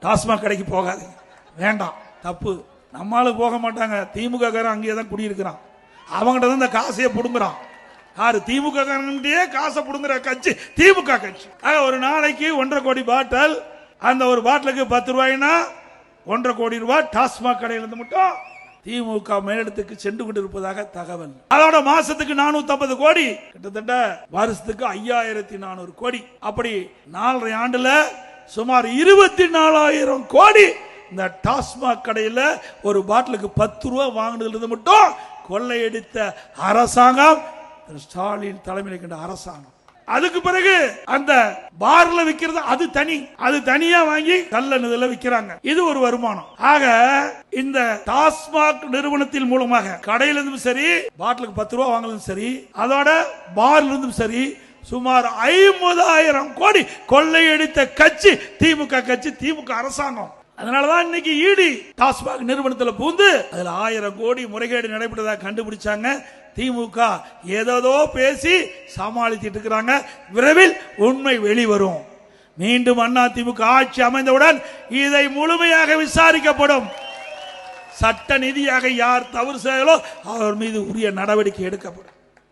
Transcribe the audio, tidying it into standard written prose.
டாஸ்மாக் கடைக்கு போகாதீங்க, வேண்டாம், தப்பு. நம்மளும் போக மாட்டாங்க, திமுக காரன் அங்கேயே தான் குடியிருக்கிறான், அவங்ககிட்ட தான் இந்த காசையே புடுங்குறான். யாரு? திமுக காரன்கிட்டயே காசை புடுங்குற கட்சி திமுக கட்சி. ஒரு நாளைக்கு 1.5 கோடி பாட்டில், அந்த ஒரு பாட்டிலுக்கு 10 ரூபாய்னா 1.5 கோடி ரூபாய் டாஸ்மாக் கடையிலிருந்து மட்டும் திமுக மேலிடத்துக்கு சென்று கொண்டிருப்பதாக தகவல். அதோட மாசத்துக்கு 450 கோடி, கிட்டத்தட்ட வருஷத்துக்கு 5400 கோடி. அப்படி 4.5 ஆண்டுல சுமார் 24,000 கோடி இந்த டாஸ்மாக் கடையில் ஒரு பாட்டிலுக்கு 10 ரூபா வாங்கினது மட்டும் கொள்ளையடித்த அரசாங்கம் ஸ்டாலின் தலைமையில் இருக்கின்ற அரசாங்கம். அதுக்கு பிறகு அந்த பார்ல விக்கிறது அது தனி, அது தனியா வாங்கி கள்ள நிதியில விக்கிறாங்க. இது ஒரு வருமானம். ஆக இந்த டாஸ்மாக் நிறுவனத்தின் மூலமாக கடையிலிருந்தும் சரி, பாட்டிலுக்கு 10 ரூபா வாங்கலும் சரி, அதோட பார்ல இருந்தும் சரி, சுமார் 50,000 கோடி கொள்ளையடித்த கட்சி திமுக கட்சி, திமுக அரசாங்கம். அதனாலதான் இன்னைக்கு ஈடி டாஸ்மாக் நிறுவனத்தில் பூந்து அதுல 1000 கோடி முறைகேடு நடைபெற்றதாக கண்டுபிடிச்சாங்க. திமுக ஏதோ பேசி சமாளித்துட்டு இருக்கிறாங்க. விரைவில் உண்மை வெளிவரும். மீண்டும் அதிமுக ஆட்சி அமைந்தவுடன் இதை முழுமையாக விசாரிக்கப்படும். சட்ட நீதியாக யார் தவறு செய்யலோ அவர் மீது உரிய நடவடிக்கை எடுக்கப்படும்.